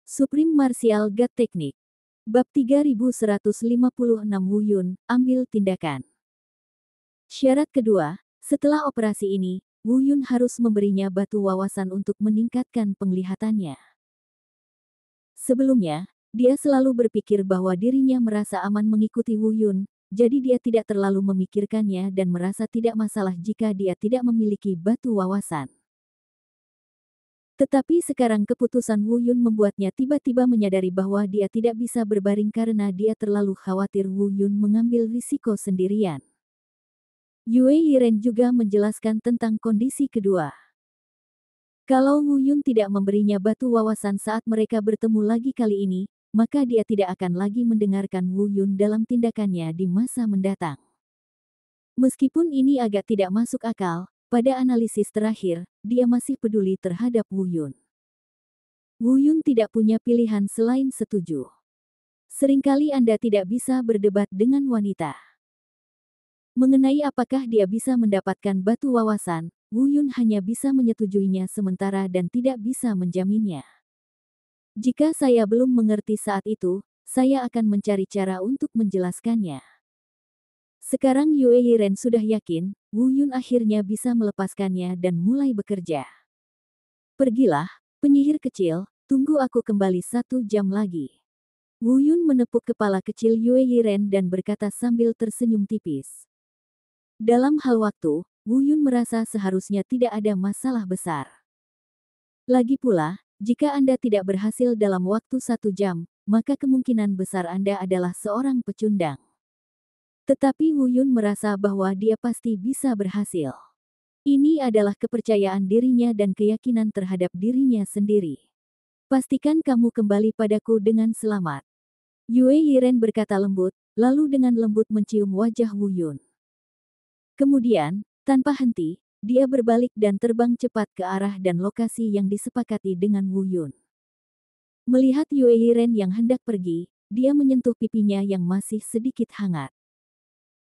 Supreme Martial God Technique. Bab 3156 Wuyun, ambil tindakan. Syarat kedua, setelah operasi ini, Wuyun harus memberinya batu wawasan untuk meningkatkan penglihatannya. Sebelumnya, dia selalu berpikir bahwa dirinya merasa aman mengikuti Wuyun, jadi dia tidak terlalu memikirkannya dan merasa tidak masalah jika dia tidak memiliki batu wawasan. Tetapi sekarang keputusan Wuyun membuatnya tiba-tiba menyadari bahwa dia tidak bisa berbaring karena dia terlalu khawatir Wuyun mengambil risiko sendirian. Yue Yiren juga menjelaskan tentang kondisi kedua. Kalau Wuyun tidak memberinya batu wawasan saat mereka bertemu lagi kali ini, maka dia tidak akan lagi mendengarkan Wuyun dalam tindakannya di masa mendatang. Meskipun ini agak tidak masuk akal, pada analisis terakhir, dia masih peduli terhadap Wuyun. Wuyun tidak punya pilihan selain setuju. Seringkali Anda tidak bisa berdebat dengan wanita. Mengenai apakah dia bisa mendapatkan batu wawasan, Wuyun hanya bisa menyetujuinya sementara dan tidak bisa menjaminnya. Jika saya belum mengerti saat itu, saya akan mencari cara untuk menjelaskannya. Sekarang Yue Yiren sudah yakin, Wuyun akhirnya bisa melepaskannya dan mulai bekerja. Pergilah, penyihir kecil, tunggu aku kembali 1 jam lagi. Wuyun menepuk kepala kecil Yue Yiren dan berkata sambil tersenyum tipis. Dalam hal waktu, Wuyun merasa seharusnya tidak ada masalah besar. Lagi pula, jika Anda tidak berhasil dalam waktu 1 jam, maka kemungkinan besar Anda adalah seorang pecundang. Tetapi Wuyun merasa bahwa dia pasti bisa berhasil. Ini adalah kepercayaan dirinya dan keyakinan terhadap dirinya sendiri. Pastikan kamu kembali padaku dengan selamat. Yue Yiren berkata lembut, lalu dengan lembut mencium wajah Wuyun. Kemudian, tanpa henti, dia berbalik dan terbang cepat ke arah dan lokasi yang disepakati dengan Wuyun. Melihat Yue Yiren yang hendak pergi, dia menyentuh pipinya yang masih sedikit hangat.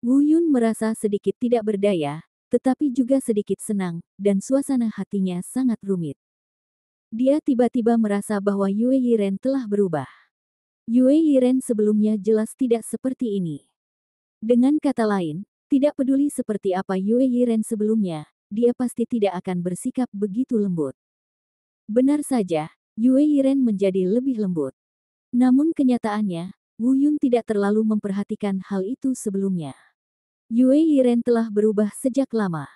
Wuyun merasa sedikit tidak berdaya, tetapi juga sedikit senang, dan suasana hatinya sangat rumit. Dia tiba-tiba merasa bahwa Yue Yiren telah berubah. Yue Yiren sebelumnya jelas tidak seperti ini. Dengan kata lain, tidak peduli seperti apa Yue Yiren sebelumnya, dia pasti tidak akan bersikap begitu lembut. Benar saja, Yue Yiren menjadi lebih lembut. Namun kenyataannya, Wuyun tidak terlalu memperhatikan hal itu sebelumnya. Yue Yiren telah berubah sejak lama.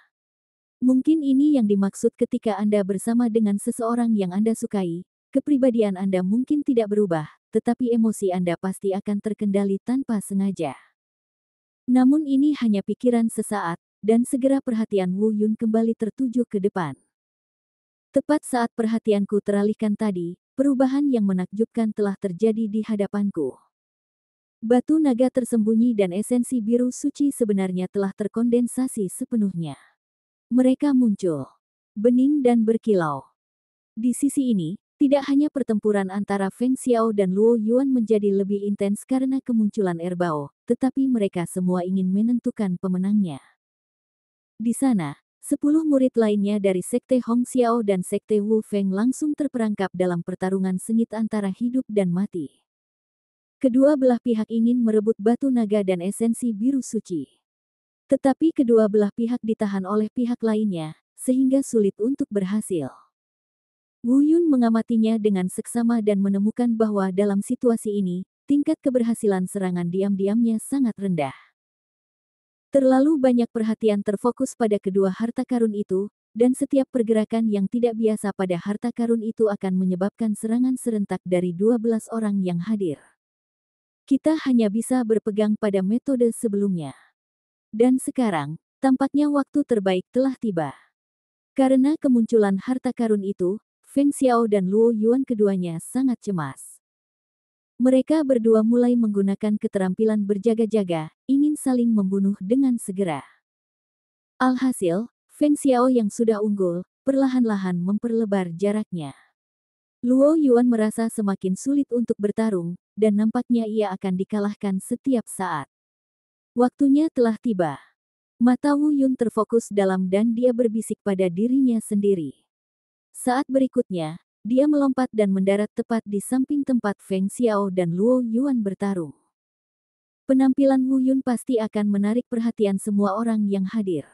Mungkin ini yang dimaksud ketika Anda bersama dengan seseorang yang Anda sukai, kepribadian Anda mungkin tidak berubah, tetapi emosi Anda pasti akan terkendali tanpa sengaja. Namun ini hanya pikiran sesaat, dan segera perhatian Wuyun kembali tertuju ke depan. Tepat saat perhatianku teralihkan tadi, perubahan yang menakjubkan telah terjadi di hadapanku. Batu naga tersembunyi dan esensi biru suci sebenarnya telah terkondensasi sepenuhnya. Mereka muncul, bening dan berkilau. Di sisi ini, tidak hanya pertempuran antara Feng Xiao dan Luo Yuan menjadi lebih intens karena kemunculan Erbao, tetapi mereka semua ingin menentukan pemenangnya. Di sana, 10 murid lainnya dari Sekte Hong Xiao dan Sekte Wu Feng langsung terperangkap dalam pertarungan sengit antara hidup dan mati. Kedua belah pihak ingin merebut batu naga dan esensi biru suci. Tetapi kedua belah pihak ditahan oleh pihak lainnya, sehingga sulit untuk berhasil. Wuyun mengamatinya dengan seksama dan menemukan bahwa dalam situasi ini, tingkat keberhasilan serangan diam-diamnya sangat rendah. Terlalu banyak perhatian terfokus pada kedua harta karun itu, dan setiap pergerakan yang tidak biasa pada harta karun itu akan menyebabkan serangan serentak dari 12 orang yang hadir. Kita hanya bisa berpegang pada metode sebelumnya. Dan sekarang, tampaknya waktu terbaik telah tiba. Karena kemunculan harta karun itu, Feng Xiao dan Luo Yuan keduanya sangat cemas. Mereka berdua mulai menggunakan keterampilan berjaga-jaga, ingin saling membunuh dengan segera. Alhasil, Feng Xiao yang sudah unggul, perlahan-lahan memperlebar jaraknya. Luo Yuan merasa semakin sulit untuk bertarung, dan nampaknya ia akan dikalahkan setiap saat. Waktunya telah tiba. Mata Wuyun terfokus dalam dan dia berbisik pada dirinya sendiri. Saat berikutnya, Dia melompat dan mendarat tepat di samping tempat Feng Xiao dan Luo Yuan bertarung. Penampilan Wu Yun pasti akan menarik perhatian semua orang yang hadir.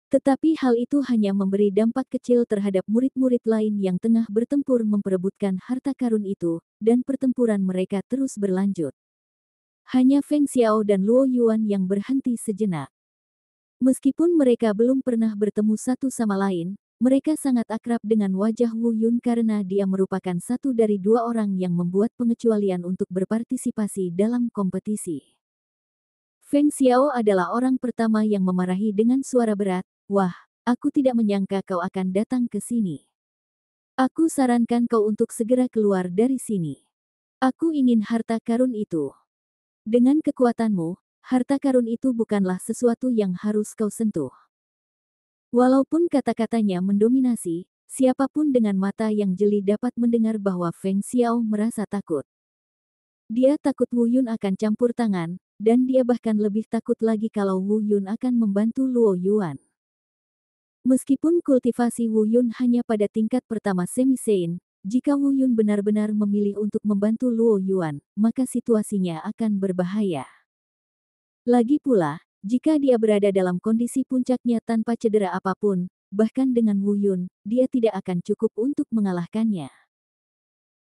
Tetapi hal itu hanya memberi dampak kecil terhadap murid-murid lain yang tengah bertempur memperebutkan harta karun itu, dan pertempuran mereka terus berlanjut. Hanya Feng Xiao dan Luo Yuan yang berhenti sejenak. Meskipun mereka belum pernah bertemu satu sama lain, mereka sangat akrab dengan wajah Wu Yun karena dia merupakan satu dari dua orang yang membuat pengecualian untuk berpartisipasi dalam kompetisi. Feng Xiao adalah orang pertama yang memarahi dengan suara berat. Wah, aku tidak menyangka kau akan datang ke sini. Aku sarankan kau untuk segera keluar dari sini. Aku ingin harta karun itu. Dengan kekuatanmu, harta karun itu bukanlah sesuatu yang harus kau sentuh. Walaupun kata-katanya mendominasi, siapapun dengan mata yang jeli dapat mendengar bahwa Feng Xiao merasa takut. Dia takut Wu Yun akan campur tangan, dan dia bahkan lebih takut lagi kalau Wu Yun akan membantu Luo Yuan. Meskipun kultivasi Wu Yun hanya pada tingkat pertama semi-sein, jika Wu Yun benar-benar memilih untuk membantu Luo Yuan, maka situasinya akan berbahaya. Lagi pula, jika dia berada dalam kondisi puncaknya tanpa cedera apapun, bahkan dengan Wu Yun, dia tidak akan cukup untuk mengalahkannya.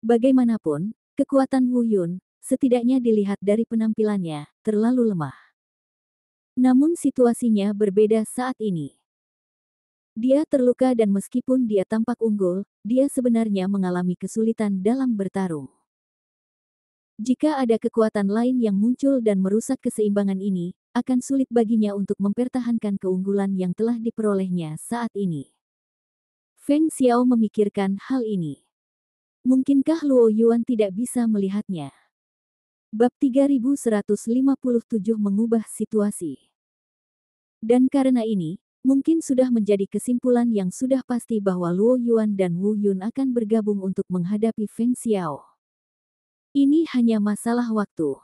Bagaimanapun, kekuatan Wu Yun, setidaknya dilihat dari penampilannya, terlalu lemah. Namun situasinya berbeda saat ini. Dia terluka dan meskipun dia tampak unggul, dia sebenarnya mengalami kesulitan dalam bertarung. Jika ada kekuatan lain yang muncul dan merusak keseimbangan ini, akan sulit baginya untuk mempertahankan keunggulan yang telah diperolehnya saat ini. Feng Xiao memikirkan hal ini. Mungkinkah Luo Yuan tidak bisa melihatnya? Bab 3157 mengubah situasi. Dan karena ini, mungkin sudah menjadi kesimpulan yang sudah pasti bahwa Luo Yuan dan Wu Yun akan bergabung untuk menghadapi Feng Xiao. Ini hanya masalah waktu.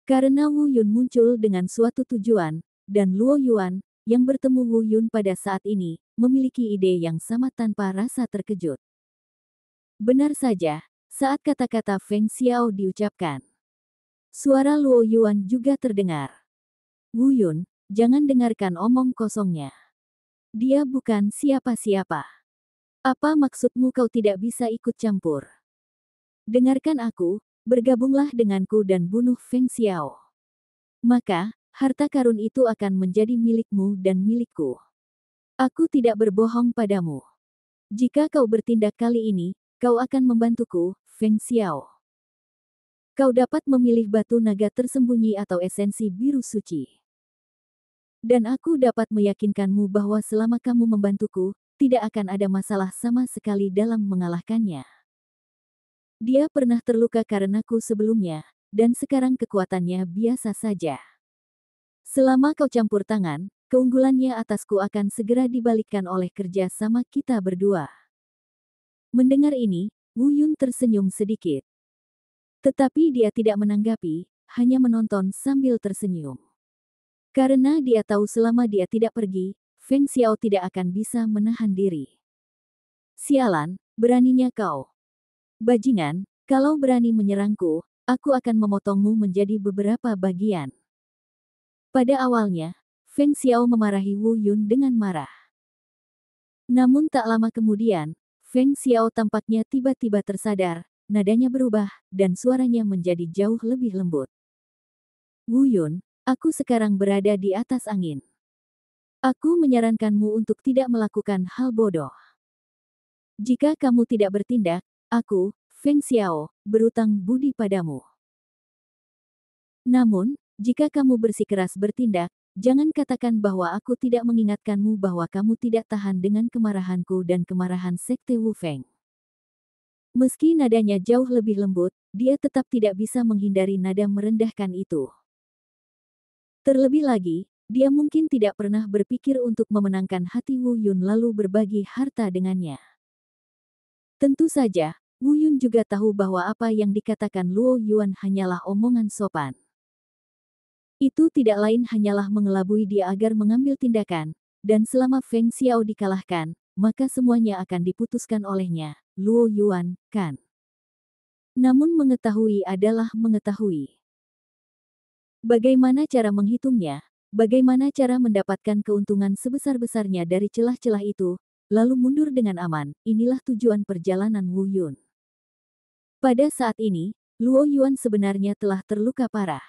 Karena Wu Yun muncul dengan suatu tujuan, dan Luo Yuan, yang bertemu Wu Yun pada saat ini, memiliki ide yang sama tanpa rasa terkejut. Benar saja, saat kata-kata Feng Xiao diucapkan, suara Luo Yuan juga terdengar. Wu Yun, jangan dengarkan omong kosongnya. Dia bukan siapa-siapa. Apa maksudmu kau tidak bisa ikut campur? Dengarkan aku, bergabunglah denganku dan bunuh Feng Xiao. Maka, harta karun itu akan menjadi milikmu dan milikku. Aku tidak berbohong padamu. Jika kau bertindak kali ini, kau akan membantuku, Feng Xiao. Kau dapat memilih batu naga tersembunyi atau esensi biru suci. Dan aku dapat meyakinkanmu bahwa selama kamu membantuku, tidak akan ada masalah sama sekali dalam mengalahkannya. Dia pernah terluka karenaku sebelumnya, dan sekarang kekuatannya biasa saja. Selama kau campur tangan, keunggulannya atasku akan segera dibalikkan oleh kerja sama kita berdua. Mendengar ini, Wu Yun tersenyum sedikit. Tetapi dia tidak menanggapi, hanya menonton sambil tersenyum. Karena dia tahu selama dia tidak pergi, Feng Xiao tidak akan bisa menahan diri. Sialan, beraninya kau. Bajingan, kalau berani menyerangku, aku akan memotongmu menjadi beberapa bagian. Pada awalnya, Feng Xiao memarahi Wu Yun dengan marah. Namun tak lama kemudian, Feng Xiao tampaknya tiba-tiba tersadar, nadanya berubah, dan suaranya menjadi jauh lebih lembut. Wu Yun, aku sekarang berada di atas angin. Aku menyarankanmu untuk tidak melakukan hal bodoh. Jika kamu tidak bertindak, aku, Feng Xiao, berutang budi padamu. Namun, jika kamu bersikeras bertindak, jangan katakan bahwa aku tidak mengingatkanmu bahwa kamu tidak tahan dengan kemarahanku dan kemarahan Sekte Wu Feng. Meski nadanya jauh lebih lembut, dia tetap tidak bisa menghindari nada merendahkan itu. Terlebih lagi, dia mungkin tidak pernah berpikir untuk memenangkan hati Wu Yun lalu berbagi harta dengannya. Tentu saja, Wu Yun juga tahu bahwa apa yang dikatakan Luo Yuan hanyalah omongan sopan. Itu tidak lain hanyalah mengelabui dia agar mengambil tindakan, dan selama Feng Xiao dikalahkan, maka semuanya akan diputuskan olehnya, Luo Yuan, kan? Namun mengetahui adalah mengetahui. Bagaimana cara menghitungnya? Bagaimana cara mendapatkan keuntungan sebesar-besarnya dari celah-celah itu, lalu mundur dengan aman? Inilah tujuan perjalanan Wu Yun. Pada saat ini, Luo Yuan sebenarnya telah terluka parah.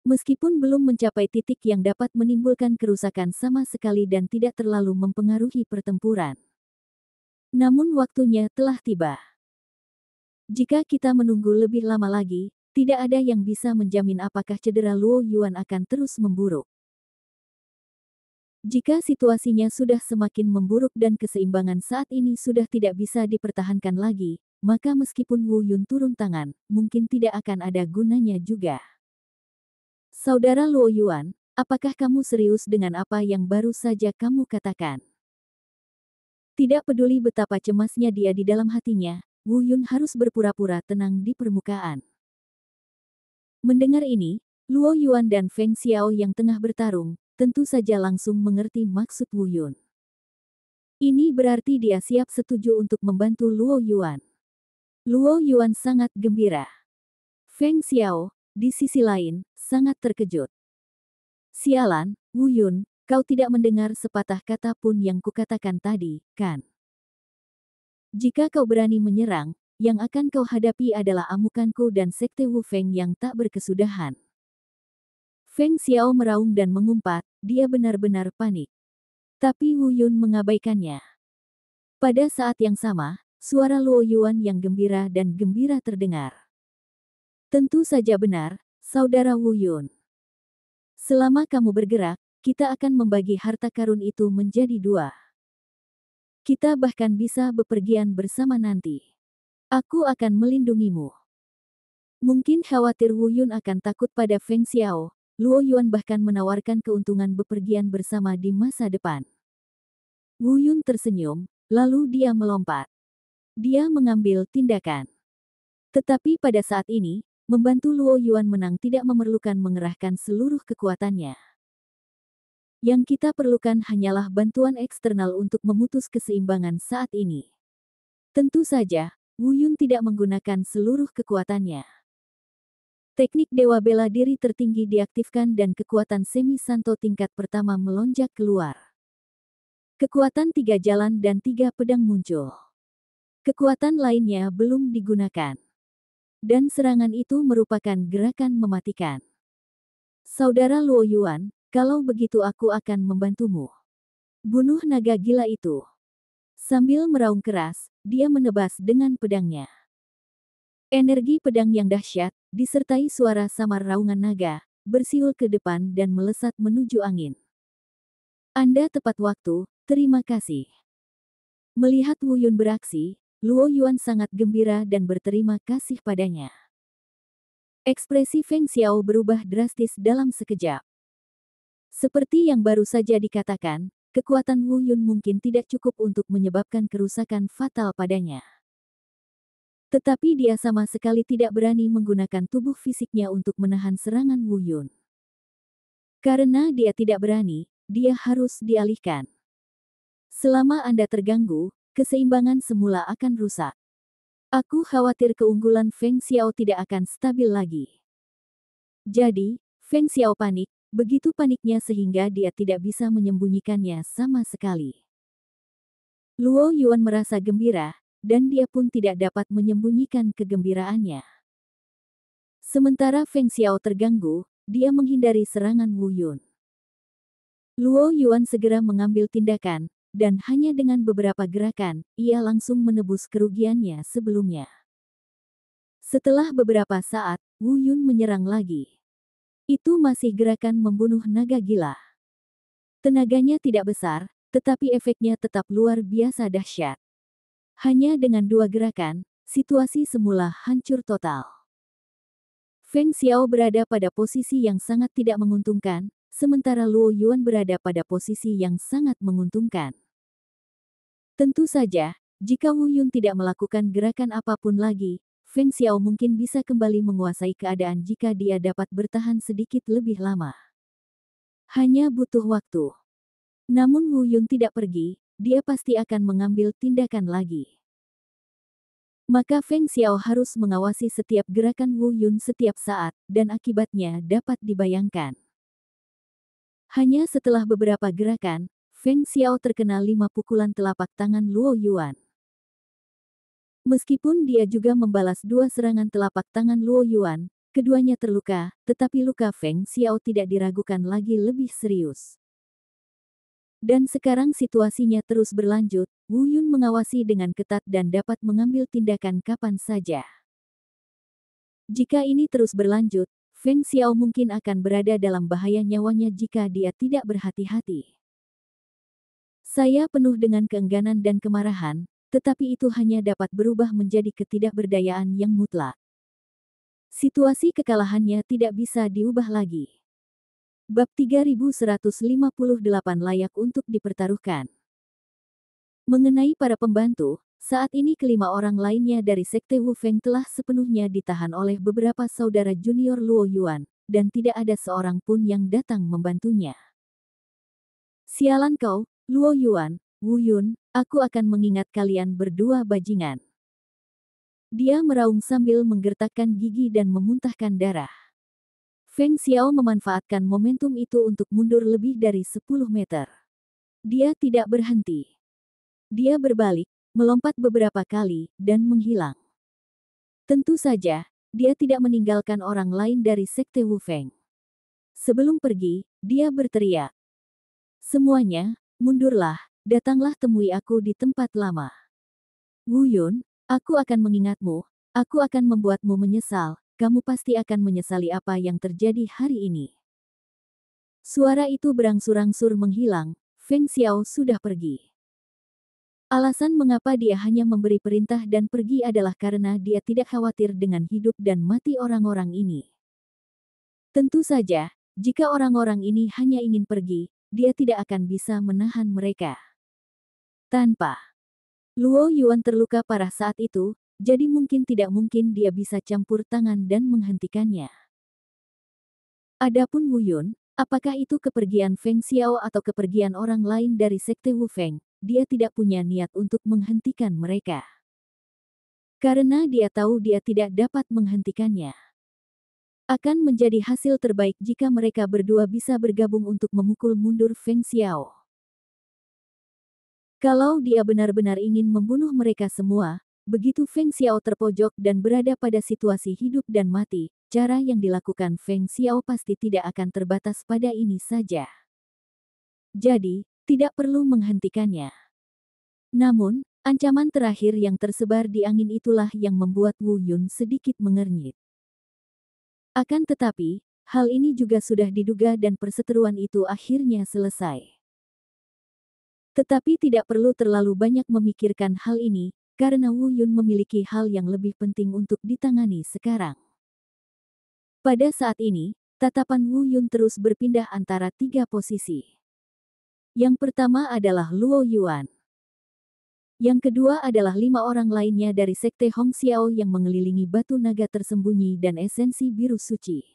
Meskipun belum mencapai titik yang dapat menimbulkan kerusakan sama sekali dan tidak terlalu mempengaruhi pertempuran. Namun waktunya telah tiba. Jika kita menunggu lebih lama lagi, tidak ada yang bisa menjamin apakah cedera Luo Yuan akan terus memburuk. Jika situasinya sudah semakin memburuk dan keseimbangan saat ini sudah tidak bisa dipertahankan lagi, maka meskipun Wu Yun turun tangan, mungkin tidak akan ada gunanya juga. Saudara Luo Yuan, apakah kamu serius dengan apa yang baru saja kamu katakan? Tidak peduli betapa cemasnya dia di dalam hatinya, Wu Yun harus berpura-pura tenang di permukaan. Mendengar ini, Luo Yuan dan Feng Xiao yang tengah bertarung, tentu saja langsung mengerti maksud Wu Yun. Ini berarti dia siap setuju untuk membantu Luo Yuan. Luo Yuan sangat gembira. Feng Xiao, di sisi lain, sangat terkejut. Sialan, Wu Yun, kau tidak mendengar sepatah kata pun yang kukatakan tadi, kan? Jika kau berani menyerang, yang akan kau hadapi adalah amukanku dan sekte Wu Feng yang tak berkesudahan. Feng Xiao meraung dan mengumpat, dia benar-benar panik. Tapi Wu Yun mengabaikannya. Pada saat yang sama, suara Luo Yuan yang gembira dan gembira terdengar. Tentu saja benar, saudara Wu Yun. Selama kamu bergerak, kita akan membagi harta karun itu menjadi 2. Kita bahkan bisa bepergian bersama nanti. Aku akan melindungimu. Mungkin khawatir Wu Yun akan takut pada Feng Xiao, Luo Yuan bahkan menawarkan keuntungan bepergian bersama di masa depan. Wu Yun tersenyum, lalu dia melompat. Dia mengambil tindakan. Tetapi pada saat ini, membantu Luo Yuan menang tidak memerlukan mengerahkan seluruh kekuatannya. Yang kita perlukan hanyalah bantuan eksternal untuk memutus keseimbangan saat ini. Tentu saja, Wu Yun tidak menggunakan seluruh kekuatannya. Teknik Dewa Bela Diri tertinggi diaktifkan dan kekuatan Semi Santo tingkat pertama melonjak keluar. Kekuatan 3 jalan dan 3 pedang muncul. Kekuatan lainnya belum digunakan. Dan serangan itu merupakan gerakan mematikan. Saudara Luo Yuan, kalau begitu aku akan membantumu. Bunuh naga gila itu. Sambil meraung keras, dia menebas dengan pedangnya. Energi pedang yang dahsyat, disertai suara samar raungan naga, bersiul ke depan dan melesat menuju angin. Anda tepat waktu, terima kasih. Melihat Wu Yun beraksi, Luo Yuan sangat gembira dan berterima kasih padanya. Ekspresi Feng Xiao berubah drastis dalam sekejap. Seperti yang baru saja dikatakan, kekuatan Wu Yun mungkin tidak cukup untuk menyebabkan kerusakan fatal padanya. Tetapi dia sama sekali tidak berani menggunakan tubuh fisiknya untuk menahan serangan Wu Yun. Karena dia tidak berani, dia harus dialihkan. Selama Anda terganggu, keseimbangan semula akan rusak. Aku khawatir keunggulan Feng Xiao tidak akan stabil lagi. Jadi, Feng Xiao panik, begitu paniknya sehingga dia tidak bisa menyembunyikannya sama sekali. Luo Yuan merasa gembira, dan dia pun tidak dapat menyembunyikan kegembiraannya. Sementara Feng Xiao terganggu, dia menghindari serangan Wu Yun. Luo Yuan segera mengambil tindakan, dan hanya dengan beberapa gerakan, ia langsung menebus kerugiannya sebelumnya. Setelah beberapa saat, Wu Yun menyerang lagi. Itu masih gerakan membunuh naga gila. Tenaganya tidak besar, tetapi efeknya tetap luar biasa dahsyat. Hanya dengan 2 gerakan, situasi semula hancur total. Feng Xiao berada pada posisi yang sangat tidak menguntungkan, sementara Luo Yuan berada pada posisi yang sangat menguntungkan. Tentu saja, jika Wu Yun tidak melakukan gerakan apapun lagi, Feng Xiao mungkin bisa kembali menguasai keadaan jika dia dapat bertahan sedikit lebih lama. Hanya butuh waktu. Namun Wu Yun tidak pergi, dia pasti akan mengambil tindakan lagi. Maka Feng Xiao harus mengawasi setiap gerakan Wu Yun setiap saat, dan akibatnya dapat dibayangkan. Hanya setelah beberapa gerakan, Feng Xiao terkena 5 pukulan telapak tangan Luo Yuan. Meskipun dia juga membalas 2 serangan telapak tangan Luo Yuan, keduanya terluka, tetapi luka Feng Xiao tidak diragukan lagi lebih serius. Dan sekarang situasinya terus berlanjut, Wu Yun mengawasi dengan ketat dan dapat mengambil tindakan kapan saja. Jika ini terus berlanjut, Feng Xiao mungkin akan berada dalam bahaya nyawanya jika dia tidak berhati-hati. Saya penuh dengan keengganan dan kemarahan, tetapi itu hanya dapat berubah menjadi ketidakberdayaan yang mutlak. Situasi kekalahannya tidak bisa diubah lagi. Bab 3158 layak untuk dipertaruhkan. Mengenai para pembantu, saat ini kelima orang lainnya dari Sekte Wu Feng telah sepenuhnya ditahan oleh beberapa saudara junior Luo Yuan, dan tidak ada seorang pun yang datang membantunya. Sialan kau, Luo Yuan, Wu Yun, aku akan mengingat kalian berdua bajingan. Dia meraung sambil menggertakkan gigi dan memuntahkan darah. Feng Xiao memanfaatkan momentum itu untuk mundur lebih dari 10 meter. Dia tidak berhenti. Dia berbalik, melompat beberapa kali, dan menghilang. Tentu saja, dia tidak meninggalkan orang lain dari Sekte Wu Feng. Sebelum pergi, dia berteriak. Semuanya, mundurlah, datanglah temui aku di tempat lama. Wu Yun, aku akan mengingatmu, aku akan membuatmu menyesal, kamu pasti akan menyesali apa yang terjadi hari ini. Suara itu berangsur-angsur menghilang, Feng Xiao sudah pergi. Alasan mengapa dia hanya memberi perintah dan pergi adalah karena dia tidak khawatir dengan hidup dan mati orang-orang ini. Tentu saja, jika orang-orang ini hanya ingin pergi, dia tidak akan bisa menahan mereka. Tanpa Luo Yuan terluka parah saat itu, jadi mungkin tidak mungkin dia bisa campur tangan dan menghentikannya. Adapun Wu Yun, apakah itu kepergian Feng Xiao atau kepergian orang lain dari Sekte Wu Feng, dia tidak punya niat untuk menghentikan mereka. Karena dia tahu dia tidak dapat menghentikannya. Akan menjadi hasil terbaik jika mereka berdua bisa bergabung untuk memukul mundur Feng Xiao. Kalau dia benar-benar ingin membunuh mereka semua, begitu Feng Xiao terpojok dan berada pada situasi hidup dan mati, cara yang dilakukan Feng Xiao pasti tidak akan terbatas pada ini saja. Jadi, tidak perlu menghentikannya. Namun, ancaman terakhir yang tersebar di angin itulah yang membuat Wu Yun sedikit mengernyit. Akan tetapi, hal ini juga sudah diduga dan perseteruan itu akhirnya selesai. Tetapi tidak perlu terlalu banyak memikirkan hal ini, karena Wu Yun memiliki hal yang lebih penting untuk ditangani sekarang. Pada saat ini, tatapan Wu Yun terus berpindah antara 3 posisi. Yang pertama adalah Luo Yuan. Yang kedua adalah 5 orang lainnya dari Sekte Hong Xiao yang mengelilingi batu naga tersembunyi dan esensi biru suci.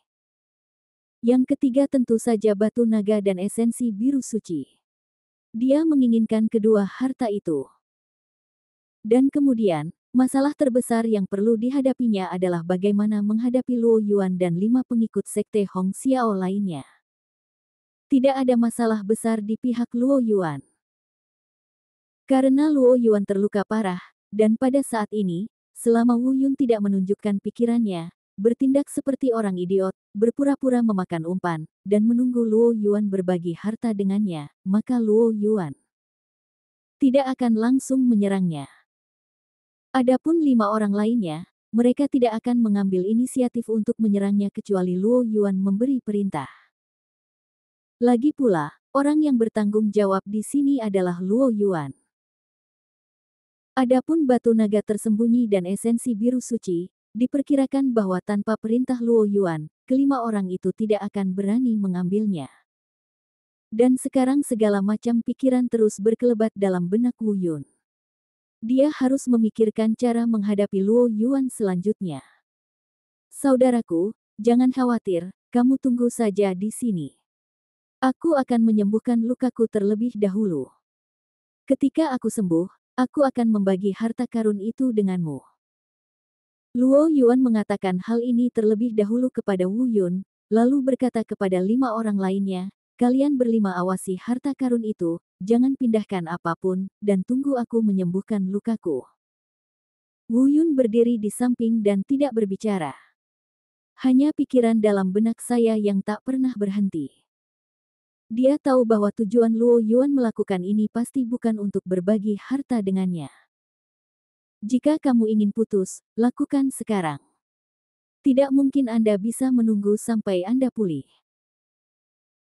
Yang ketiga tentu saja batu naga dan esensi biru suci. Dia menginginkan kedua harta itu. Dan kemudian, masalah terbesar yang perlu dihadapinya adalah bagaimana menghadapi Luo Yuan dan 5 pengikut Sekte Hong Xiao lainnya. Tidak ada masalah besar di pihak Luo Yuan. Karena Luo Yuan terluka parah, dan pada saat ini, selama Wu Yun tidak menunjukkan pikirannya, bertindak seperti orang idiot, berpura-pura memakan umpan, dan menunggu Luo Yuan berbagi harta dengannya, maka Luo Yuan tidak akan langsung menyerangnya. Adapun 5 orang lainnya, mereka tidak akan mengambil inisiatif untuk menyerangnya kecuali Luo Yuan memberi perintah. Lagi pula, orang yang bertanggung jawab di sini adalah Luo Yuan. Adapun batu naga tersembunyi dan esensi biru suci, diperkirakan bahwa tanpa perintah Luo Yuan, kelima orang itu tidak akan berani mengambilnya. Dan sekarang segala macam pikiran terus berkelebat dalam benak Wu Yun. Dia harus memikirkan cara menghadapi Luo Yuan selanjutnya. Saudaraku, jangan khawatir, kamu tunggu saja di sini. Aku akan menyembuhkan lukaku terlebih dahulu. Ketika aku sembuh, aku akan membagi harta karun itu denganmu. Luo Yuan mengatakan hal ini terlebih dahulu kepada Wu Yun, lalu berkata kepada 5 orang lainnya, kalian berlima awasi harta karun itu, jangan pindahkan apapun, dan tunggu aku menyembuhkan lukaku. Wu Yun berdiri di samping dan tidak berbicara. Hanya pikiran dalam benak saya yang tak pernah berhenti. Dia tahu bahwa tujuan Luo Yuan melakukan ini pasti bukan untuk berbagi harta dengannya. Jika kamu ingin putus, lakukan sekarang. Tidak mungkin Anda bisa menunggu sampai Anda pulih.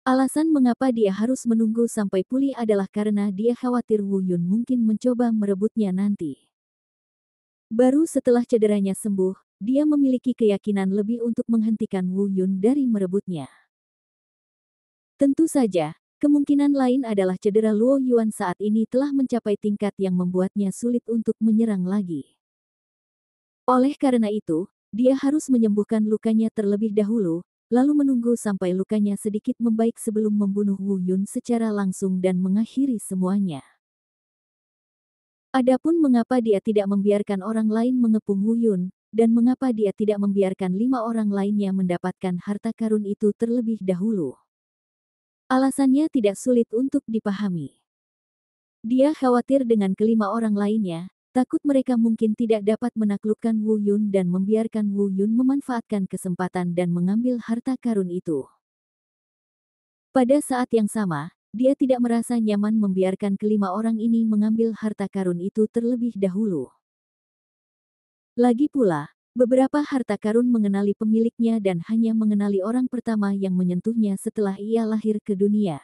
Alasan mengapa dia harus menunggu sampai pulih adalah karena dia khawatir Wu Yun mungkin mencoba merebutnya nanti. Baru setelah cederanya sembuh, dia memiliki keyakinan lebih untuk menghentikan Wu Yun dari merebutnya. Tentu saja, kemungkinan lain adalah cedera Luo Yuan saat ini telah mencapai tingkat yang membuatnya sulit untuk menyerang lagi. Oleh karena itu, dia harus menyembuhkan lukanya terlebih dahulu, lalu menunggu sampai lukanya sedikit membaik sebelum membunuh Wu Yun secara langsung dan mengakhiri semuanya. Adapun mengapa dia tidak membiarkan orang lain mengepung Wu Yun, dan mengapa dia tidak membiarkan 5 orang lainnya mendapatkan harta karun itu terlebih dahulu. Alasannya tidak sulit untuk dipahami. Dia khawatir dengan kelima orang lainnya, takut mereka mungkin tidak dapat menaklukkan Wu Yun dan membiarkan Wu Yun memanfaatkan kesempatan dan mengambil harta karun itu. Pada saat yang sama, dia tidak merasa nyaman membiarkan kelima orang ini mengambil harta karun itu terlebih dahulu. Lagi pula, beberapa harta karun mengenali pemiliknya dan hanya mengenali orang pertama yang menyentuhnya setelah ia lahir ke dunia.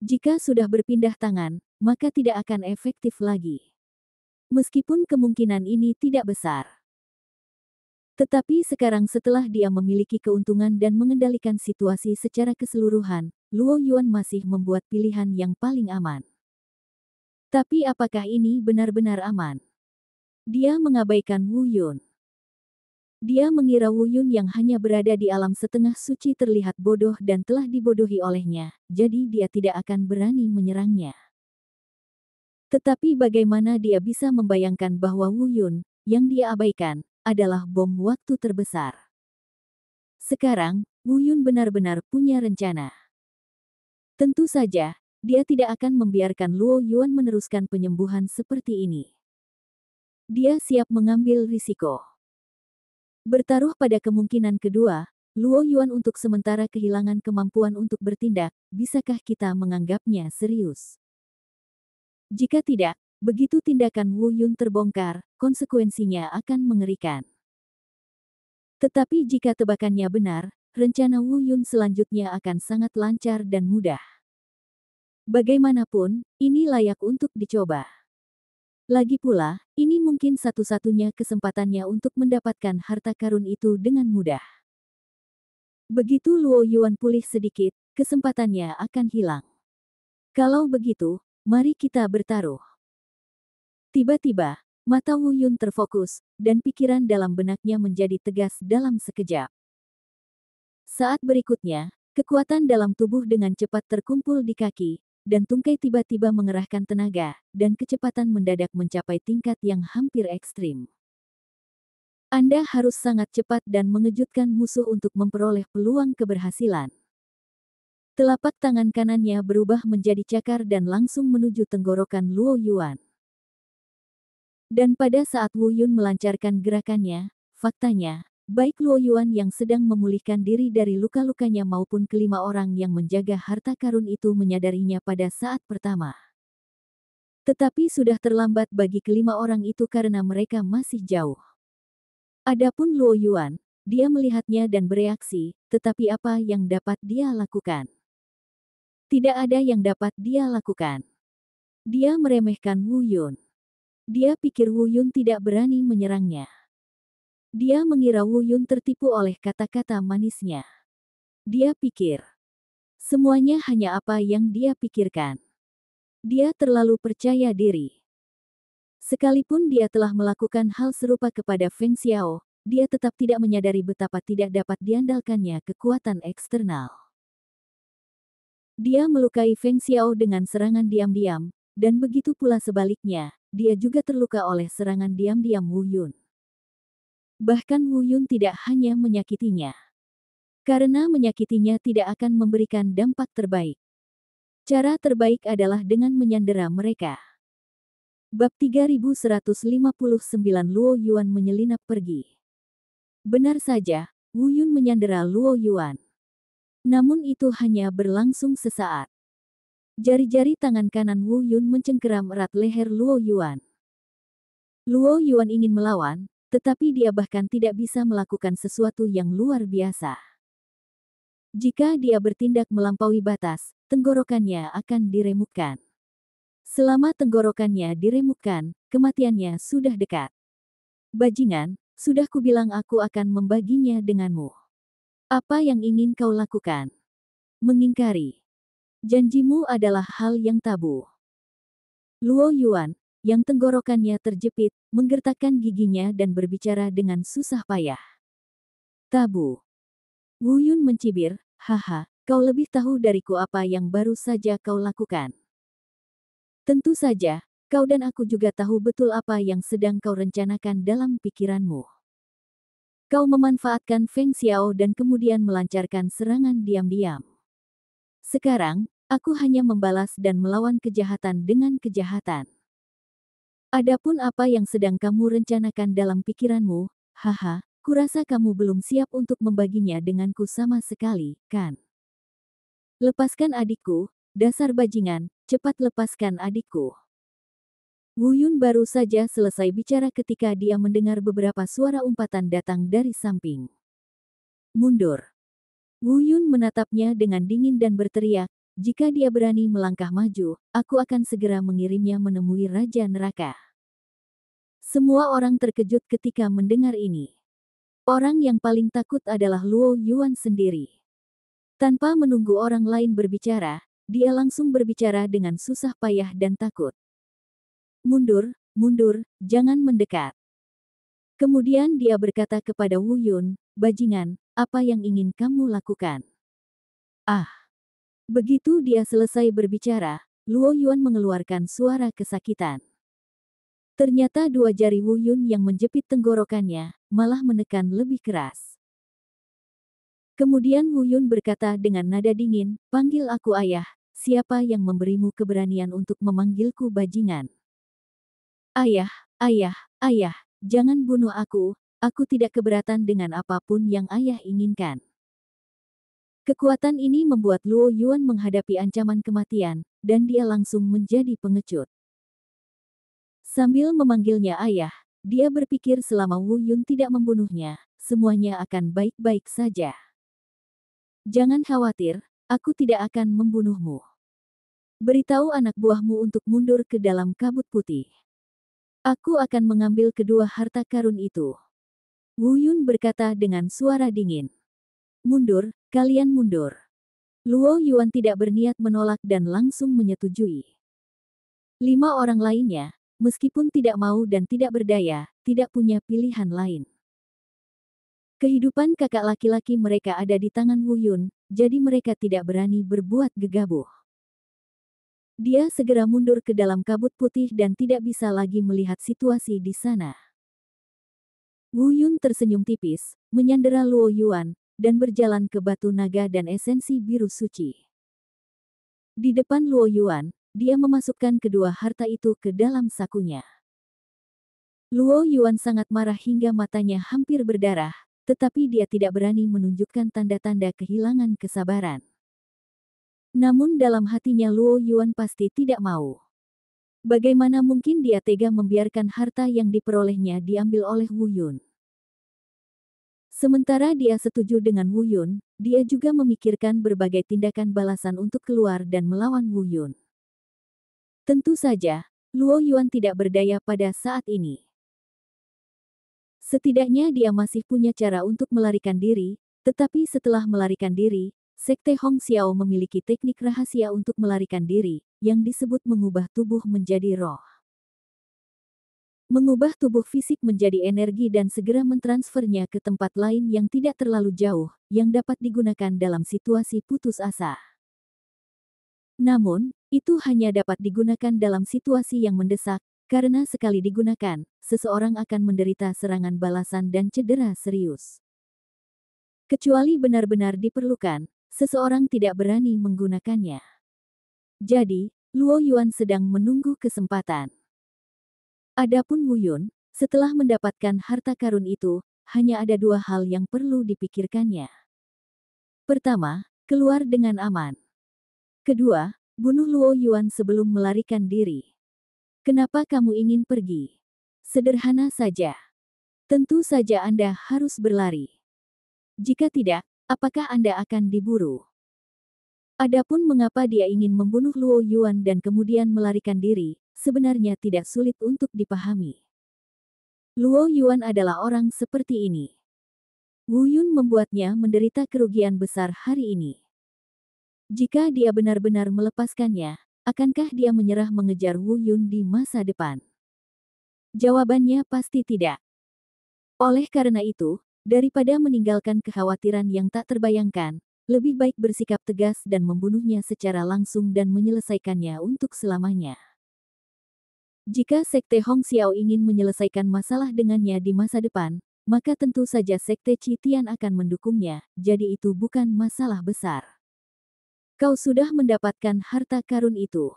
Jika sudah berpindah tangan, maka tidak akan efektif lagi. Meskipun kemungkinan ini tidak besar. Tetapi sekarang setelah dia memiliki keuntungan dan mengendalikan situasi secara keseluruhan, Luo Yuan masih membuat pilihan yang paling aman. Tapi apakah ini benar-benar aman? Dia mengabaikan Wu Yun. Dia mengira Wu Yun yang hanya berada di alam setengah suci terlihat bodoh dan telah dibodohi olehnya, jadi dia tidak akan berani menyerangnya. Tetapi bagaimana dia bisa membayangkan bahwa Wu Yun, yang dia abaikan, adalah bom waktu terbesar. Sekarang, Wu Yun benar-benar punya rencana. Tentu saja, dia tidak akan membiarkan Luo Yuan meneruskan penyembuhan seperti ini. Dia siap mengambil risiko. Bertaruh pada kemungkinan kedua, Luo Yuan untuk sementara kehilangan kemampuan untuk bertindak, bisakah kita menganggapnya serius? Jika tidak, begitu tindakan Wu Yun terbongkar, konsekuensinya akan mengerikan. Tetapi jika tebakannya benar, rencana Wu Yun selanjutnya akan sangat lancar dan mudah. Bagaimanapun, ini layak untuk dicoba. Lagi pula, ini mungkin satu-satunya kesempatannya untuk mendapatkan harta karun itu dengan mudah. Begitu Luo Yuan pulih sedikit, kesempatannya akan hilang. Kalau begitu, mari kita bertaruh. Tiba-tiba, mata Wu Yun terfokus, dan pikiran dalam benaknya menjadi tegas dalam sekejap. Saat berikutnya, kekuatan dalam tubuh dengan cepat terkumpul di kaki, dan tungkai tiba-tiba mengerahkan tenaga, dan kecepatan mendadak mencapai tingkat yang hampir ekstrim. Anda harus sangat cepat dan mengejutkan musuh untuk memperoleh peluang keberhasilan. Telapak tangan kanannya berubah menjadi cakar dan langsung menuju tenggorokan Luo Yuan. Dan pada saat Wu Yun melancarkan gerakannya, faktanya, baik Luo Yuan yang sedang memulihkan diri dari luka-lukanya maupun kelima orang yang menjaga harta karun itu menyadarinya pada saat pertama. Tetapi sudah terlambat bagi kelima orang itu karena mereka masih jauh. Adapun Luo Yuan, dia melihatnya dan bereaksi, tetapi apa yang dapat dia lakukan? Tidak ada yang dapat dia lakukan. Dia meremehkan Wu Yun. Dia pikir Wu Yun tidak berani menyerangnya. Dia mengira Wu Yun tertipu oleh kata-kata manisnya. Dia pikir, semuanya hanya apa yang dia pikirkan. Dia terlalu percaya diri. Sekalipun dia telah melakukan hal serupa kepada Feng Xiao, dia tetap tidak menyadari betapa tidak dapat diandalkannya kekuatan eksternal. Dia melukai Feng Xiao dengan serangan diam-diam, dan begitu pula sebaliknya, dia juga terluka oleh serangan diam-diam Wu Yun. Bahkan Wu Yun tidak hanya menyakitinya. Karena menyakitinya tidak akan memberikan dampak terbaik. Cara terbaik adalah dengan menyandera mereka. Bab 3159 Luo Yuan menyelinap pergi. Benar saja, Wu Yun menyandera Luo Yuan. Namun itu hanya berlangsung sesaat. Jari-jari tangan kanan Wu Yun mencengkeram erat leher Luo Yuan. Luo Yuan ingin melawan, tetapi dia bahkan tidak bisa melakukan sesuatu yang luar biasa. Jika dia bertindak melampaui batas, tenggorokannya akan diremukkan. Selama tenggorokannya diremukkan, kematiannya sudah dekat. Bajingan, sudah kubilang aku akan membaginya denganmu. Apa yang ingin kau lakukan? Mengingkari. Janjimu adalah hal yang tabu. Luo Yuan, yang tenggorokannya terjepit, menggertakkan giginya dan berbicara dengan susah payah. Tabu. Wu Yun mencibir, haha, kau lebih tahu dariku apa yang baru saja kau lakukan. Tentu saja, kau dan aku juga tahu betul apa yang sedang kau rencanakan dalam pikiranmu. Kau memanfaatkan Feng Xiao dan kemudian melancarkan serangan diam-diam. Sekarang, aku hanya membalas dan melawan kejahatan dengan kejahatan. Adapun apa yang sedang kamu rencanakan dalam pikiranmu, haha, kurasa kamu belum siap untuk membaginya denganku sama sekali, kan? Lepaskan adikku, dasar bajingan, cepat lepaskan adikku. Wu Yun baru saja selesai bicara ketika dia mendengar beberapa suara umpatan datang dari samping. Mundur. Wu Yun menatapnya dengan dingin dan berteriak, jika dia berani melangkah maju, aku akan segera mengirimnya menemui Raja Neraka. Semua orang terkejut ketika mendengar ini. Orang yang paling takut adalah Luo Yuan sendiri. Tanpa menunggu orang lain berbicara, dia langsung berbicara dengan susah payah dan takut. Mundur, mundur, jangan mendekat. Kemudian dia berkata kepada Wu Yun, bajingan, apa yang ingin kamu lakukan? Ah! Begitu dia selesai berbicara, Luo Yuan mengeluarkan suara kesakitan. Ternyata dua jari Wu Yun yang menjepit tenggorokannya, malah menekan lebih keras. Kemudian Wu Yun berkata dengan nada dingin, panggil aku ayah, siapa yang memberimu keberanian untuk memanggilku bajingan? Ayah, ayah, ayah, jangan bunuh aku tidak keberatan dengan apapun yang ayah inginkan. Kekuatan ini membuat Luo Yuan menghadapi ancaman kematian, dan dia langsung menjadi pengecut. Sambil memanggilnya ayah, dia berpikir selama Wu Yun tidak membunuhnya, semuanya akan baik-baik saja. Jangan khawatir, aku tidak akan membunuhmu. Beritahu anak buahmu untuk mundur ke dalam kabut putih. Aku akan mengambil kedua harta karun itu. Wu Yun berkata dengan suara dingin. Mundur, kalian mundur. Luo Yuan tidak berniat menolak dan langsung menyetujui. 5 orang lainnya, meskipun tidak mau dan tidak berdaya, tidak punya pilihan lain. Kehidupan kakak laki-laki mereka ada di tangan Wu Yun, jadi mereka tidak berani berbuat gegabah. Dia segera mundur ke dalam kabut putih dan tidak bisa lagi melihat situasi di sana. Wu Yun tersenyum tipis, menyandera Luo Yuan, dan berjalan ke batu naga dan esensi biru suci. Di depan Luo Yuan, dia memasukkan kedua harta itu ke dalam sakunya. Luo Yuan sangat marah hingga matanya hampir berdarah, tetapi dia tidak berani menunjukkan tanda-tanda kehilangan kesabaran. Namun dalam hatinya Luo Yuan pasti tidak mau. Bagaimana mungkin dia tega membiarkan harta yang diperolehnya diambil oleh Wu Yun? Sementara dia setuju dengan Wu Yun, dia juga memikirkan berbagai tindakan balasan untuk keluar dan melawan Wu Yun. Tentu saja, Luo Yuan tidak berdaya pada saat ini. Setidaknya dia masih punya cara untuk melarikan diri, tetapi setelah melarikan diri, Sekte Hong Xiao memiliki teknik rahasia untuk melarikan diri, yang disebut mengubah tubuh menjadi roh. Mengubah tubuh fisik menjadi energi dan segera mentransfernya ke tempat lain yang tidak terlalu jauh, yang dapat digunakan dalam situasi putus asa. Namun, itu hanya dapat digunakan dalam situasi yang mendesak, karena sekali digunakan, seseorang akan menderita serangan balasan dan cedera serius. Kecuali benar-benar diperlukan, seseorang tidak berani menggunakannya. Jadi, Luo Yuan sedang menunggu kesempatan. Adapun Wu Yun, setelah mendapatkan harta karun itu, hanya ada dua hal yang perlu dipikirkannya. Pertama, keluar dengan aman. Kedua, bunuh Luo Yuan sebelum melarikan diri. Kenapa kamu ingin pergi? Sederhana saja. Tentu saja Anda harus berlari. Jika tidak, apakah Anda akan diburu? Adapun mengapa dia ingin membunuh Luo Yuan dan kemudian melarikan diri, sebenarnya tidak sulit untuk dipahami. Luo Yuan adalah orang seperti ini. Wu Yun membuatnya menderita kerugian besar hari ini. Jika dia benar-benar melepaskannya, akankah dia menyerah mengejar Wu Yun di masa depan? Jawabannya pasti tidak. Oleh karena itu, daripada meninggalkan kekhawatiran yang tak terbayangkan, lebih baik bersikap tegas dan membunuhnya secara langsung dan menyelesaikannya untuk selamanya. Jika Sekte Hong Xiao ingin menyelesaikan masalah dengannya di masa depan, maka tentu saja Sekte Qi Tian akan mendukungnya, jadi itu bukan masalah besar. Kau sudah mendapatkan harta karun itu.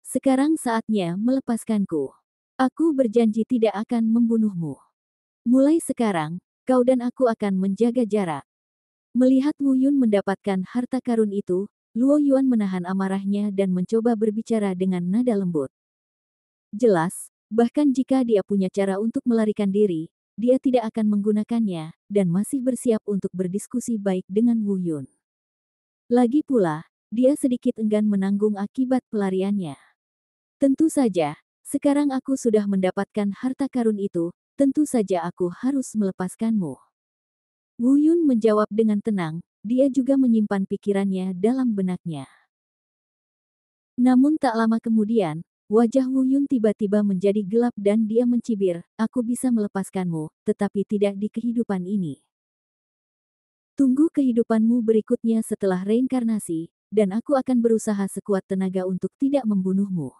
Sekarang saatnya melepaskanku. Aku berjanji tidak akan membunuhmu. Mulai sekarang, kau dan aku akan menjaga jarak. Melihat Wu Yun mendapatkan harta karun itu, Luo Yuan menahan amarahnya dan mencoba berbicara dengan nada lembut. Jelas, bahkan jika dia punya cara untuk melarikan diri, dia tidak akan menggunakannya, dan masih bersiap untuk berdiskusi baik dengan Wu Yun. Lagi pula, dia sedikit enggan menanggung akibat pelariannya. Tentu saja, sekarang aku sudah mendapatkan harta karun itu, tentu saja aku harus melepaskanmu. Wu Yun menjawab dengan tenang, dia juga menyimpan pikirannya dalam benaknya. Namun tak lama kemudian, wajah Wu Yun tiba-tiba menjadi gelap dan dia mencibir, aku bisa melepaskanmu, tetapi tidak di kehidupan ini. Tunggu kehidupanmu berikutnya setelah reinkarnasi, dan aku akan berusaha sekuat tenaga untuk tidak membunuhmu.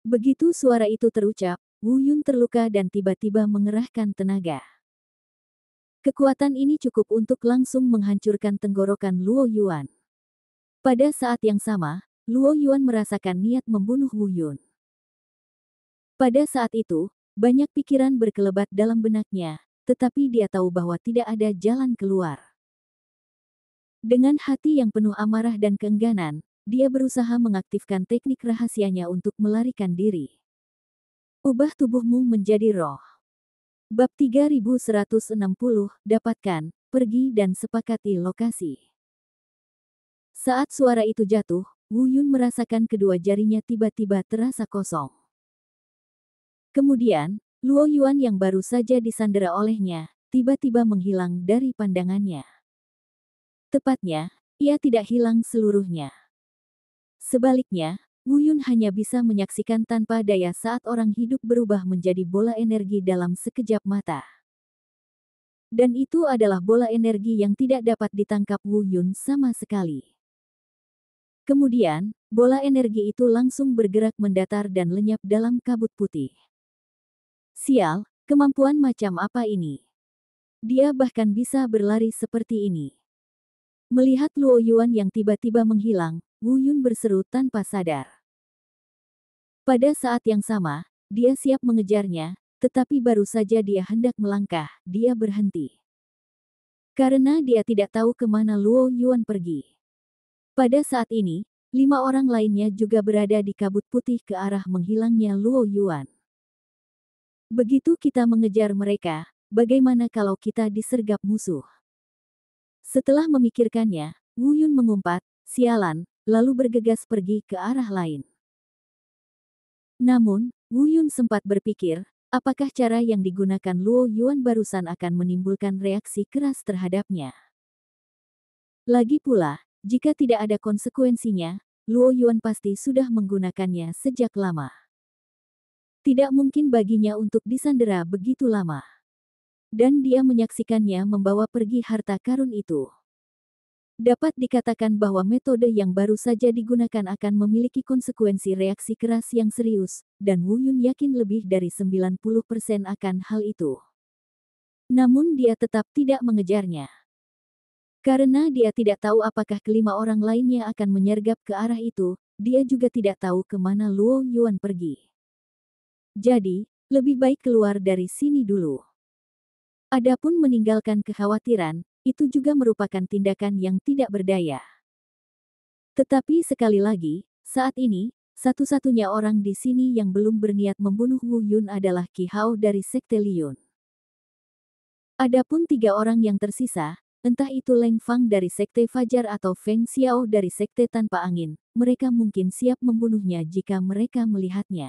Begitu suara itu terucap, Wu Yun terluka dan tiba-tiba mengerahkan tenaga. Kekuatan ini cukup untuk langsung menghancurkan tenggorokan Luo Yuan. Pada saat yang sama, Luo Yuan merasakan niat membunuh Wu Yun. Pada saat itu, banyak pikiran berkelebat dalam benaknya, tetapi dia tahu bahwa tidak ada jalan keluar. Dengan hati yang penuh amarah dan keengganan, dia berusaha mengaktifkan teknik rahasianya untuk melarikan diri. Ubah tubuhmu menjadi roh. Bab 3160, dapatkan, pergi dan sepakati lokasi. Saat suara itu jatuh, Wu Yun merasakan kedua jarinya tiba-tiba terasa kosong. Kemudian, Luo Yuan yang baru saja disandera olehnya, tiba-tiba menghilang dari pandangannya. Tepatnya, ia tidak hilang seluruhnya. Sebaliknya, Wu Yun hanya bisa menyaksikan tanpa daya saat orang hidup berubah menjadi bola energi dalam sekejap mata. Dan itu adalah bola energi yang tidak dapat ditangkap Wu Yun sama sekali. Kemudian, bola energi itu langsung bergerak mendatar dan lenyap dalam kabut putih. Sial, kemampuan macam apa ini? Dia bahkan bisa berlari seperti ini. Melihat Luo Yuan yang tiba-tiba menghilang, Wu Yun berseru tanpa sadar. Pada saat yang sama, dia siap mengejarnya, tetapi baru saja dia hendak melangkah, dia berhenti. Karena dia tidak tahu kemana Luo Yuan pergi. Pada saat ini, 5 orang lainnya juga berada di kabut putih ke arah menghilangnya Luo Yuan. Begitu kita mengejar mereka, bagaimana kalau kita disergap musuh? Setelah memikirkannya, Wu Yun mengumpat, sialan, lalu bergegas pergi ke arah lain. Namun, Wu Yun sempat berpikir, apakah cara yang digunakan Luo Yuan barusan akan menimbulkan reaksi keras terhadapnya? Lagi pula, jika tidak ada konsekuensinya, Luo Yuan pasti sudah menggunakannya sejak lama. Tidak mungkin baginya untuk disandera begitu lama. Dan dia menyaksikannya membawa pergi harta karun itu. Dapat dikatakan bahwa metode yang baru saja digunakan akan memiliki konsekuensi reaksi keras yang serius, dan Wu Yun yakin lebih dari 90% akan hal itu. Namun dia tetap tidak mengejarnya. Karena dia tidak tahu apakah kelima orang lainnya akan menyergap ke arah itu, dia juga tidak tahu kemana Luo Yuan pergi. Jadi, lebih baik keluar dari sini dulu. Adapun meninggalkan kekhawatiran, itu juga merupakan tindakan yang tidak berdaya. Tetapi sekali lagi, saat ini, satu-satunya orang di sini yang belum berniat membunuh Wu Yun adalah Qi Hao dari Sekte Liyun. Adapun 3 orang yang tersisa, entah itu Leng Fang dari Sekte Fajar atau Feng Xiao dari Sekte Tanpa Angin, mereka mungkin siap membunuhnya jika mereka melihatnya.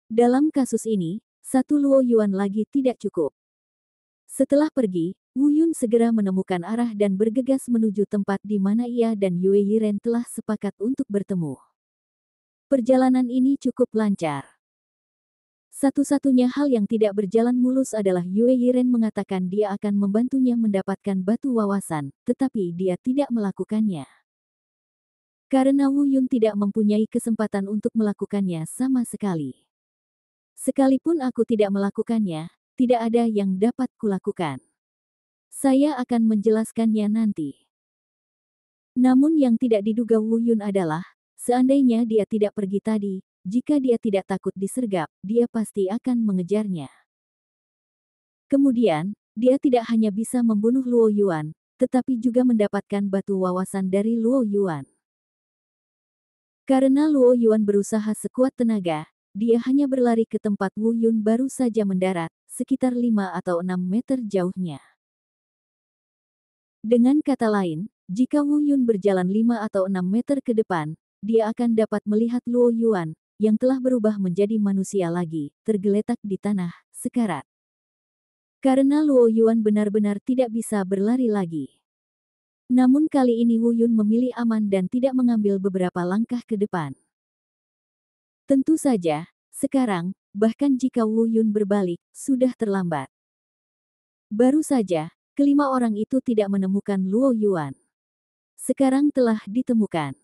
Dalam kasus ini, satu Luo Yuan lagi tidak cukup. Setelah pergi, Wu Yun segera menemukan arah dan bergegas menuju tempat di mana ia dan Yue Yiren telah sepakat untuk bertemu. Perjalanan ini cukup lancar. Satu-satunya hal yang tidak berjalan mulus adalah Yue Yiren mengatakan dia akan membantunya mendapatkan batu wawasan, tetapi dia tidak melakukannya. Karena Wu Yun tidak mempunyai kesempatan untuk melakukannya sama sekali. Sekalipun aku tidak melakukannya, tidak ada yang dapat kulakukan. Saya akan menjelaskannya nanti. Namun yang tidak diduga Wu Yun adalah, seandainya dia tidak pergi tadi, jika dia tidak takut disergap, dia pasti akan mengejarnya. Kemudian, dia tidak hanya bisa membunuh Luo Yuan, tetapi juga mendapatkan batu wawasan dari Luo Yuan. Karena Luo Yuan berusaha sekuat tenaga, dia hanya berlari ke tempat Wu Yun baru saja mendarat, sekitar 5 atau 6 meter jauhnya. Dengan kata lain, jika Wu Yun berjalan 5 atau 6 meter ke depan, dia akan dapat melihat Luo Yuan, yang telah berubah menjadi manusia lagi, tergeletak di tanah, sekarat. Karena Luo Yuan benar-benar tidak bisa berlari lagi. Namun kali ini Wu Yun memilih aman dan tidak mengambil beberapa langkah ke depan. Tentu saja, sekarang, bahkan jika Wu Yun berbalik, sudah terlambat. Baru saja, kelima orang itu tidak menemukan Luo Yuan. Sekarang telah ditemukan.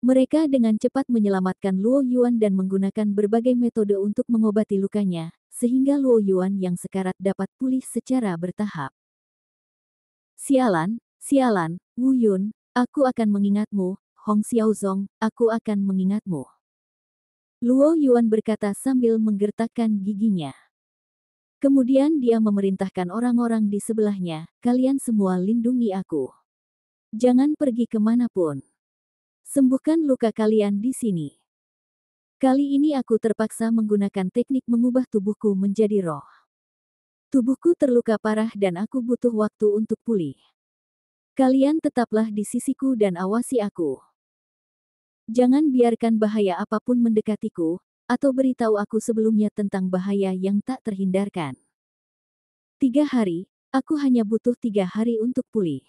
Mereka dengan cepat menyelamatkan Luo Yuan dan menggunakan berbagai metode untuk mengobati lukanya, sehingga Luo Yuan yang sekarat dapat pulih secara bertahap. Sialan, sialan, Wu Yun, aku akan mengingatmu, Hong Xiaozong, aku akan mengingatmu. Luo Yuan berkata sambil menggertakkan giginya. Kemudian dia memerintahkan orang-orang di sebelahnya, kalian semua lindungi aku. Jangan pergi kemanapun. Sembuhkan luka kalian di sini. Kali ini aku terpaksa menggunakan teknik mengubah tubuhku menjadi roh. Tubuhku terluka parah dan aku butuh waktu untuk pulih. Kalian tetaplah di sisiku dan awasi aku. Jangan biarkan bahaya apapun mendekatiku, atau beritahu aku sebelumnya tentang bahaya yang tak terhindarkan. 3 hari, aku hanya butuh 3 hari untuk pulih.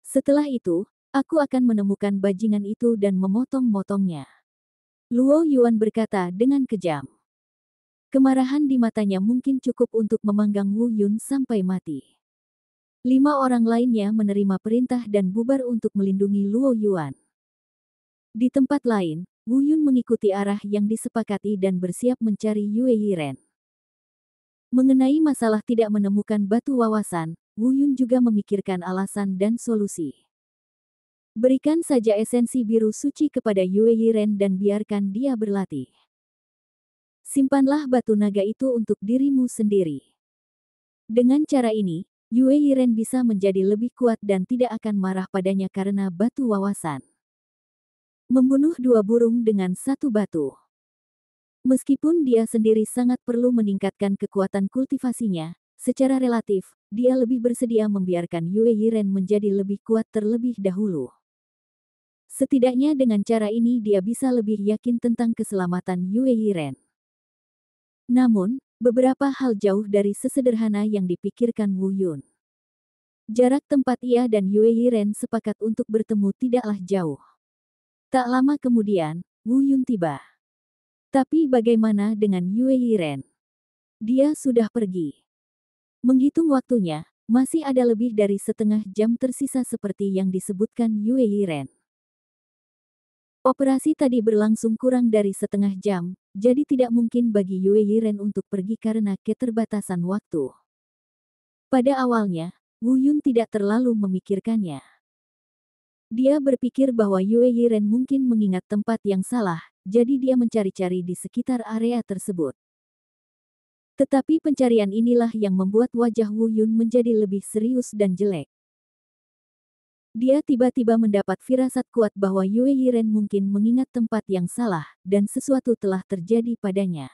Setelah itu, aku akan menemukan bajingan itu dan memotong-motongnya. Luo Yuan berkata dengan kejam. Kemarahan di matanya mungkin cukup untuk memanggang Wu Yun sampai mati. 5 orang lainnya menerima perintah dan bubar untuk melindungi Luo Yuan. Di tempat lain, Wu Yun mengikuti arah yang disepakati dan bersiap mencari Yue Yiren. Mengenai masalah tidak menemukan batu wawasan, Wu Yun juga memikirkan alasan dan solusi. Berikan saja esensi biru suci kepada Yue Yiren dan biarkan dia berlatih. Simpanlah batu naga itu untuk dirimu sendiri. Dengan cara ini, Yue Yiren bisa menjadi lebih kuat dan tidak akan marah padanya karena batu wawasan. Membunuh 2 burung dengan 1 batu. Meskipun dia sendiri sangat perlu meningkatkan kekuatan kultivasinya, secara relatif, dia lebih bersedia membiarkan Yue Yiren menjadi lebih kuat terlebih dahulu. Setidaknya dengan cara ini dia bisa lebih yakin tentang keselamatan Yue Yiren. Namun, beberapa hal jauh dari sesederhana yang dipikirkan Wu Yun. Jarak tempat ia dan Yue Yiren sepakat untuk bertemu tidaklah jauh. Tak lama kemudian, Wu Yun tiba. Tapi bagaimana dengan Yue Yiren? Dia sudah pergi. Menghitung waktunya, Masih ada lebih dari setengah jam tersisa seperti yang disebutkan Yue Yiren. Operasi tadi berlangsung kurang dari setengah jam, jadi tidak mungkin bagi Yue Yiren untuk pergi karena keterbatasan waktu. Pada awalnya, Wu Yun tidak terlalu memikirkannya. Dia berpikir bahwa Yue Yiren mungkin mengingat tempat yang salah, jadi dia mencari-cari di sekitar area tersebut. Tetapi pencarian inilah yang membuat wajah Wu Yun menjadi lebih serius dan jelek. Dia tiba-tiba mendapat firasat kuat bahwa Yue Yiren mungkin mengingat tempat yang salah, dan sesuatu telah terjadi padanya.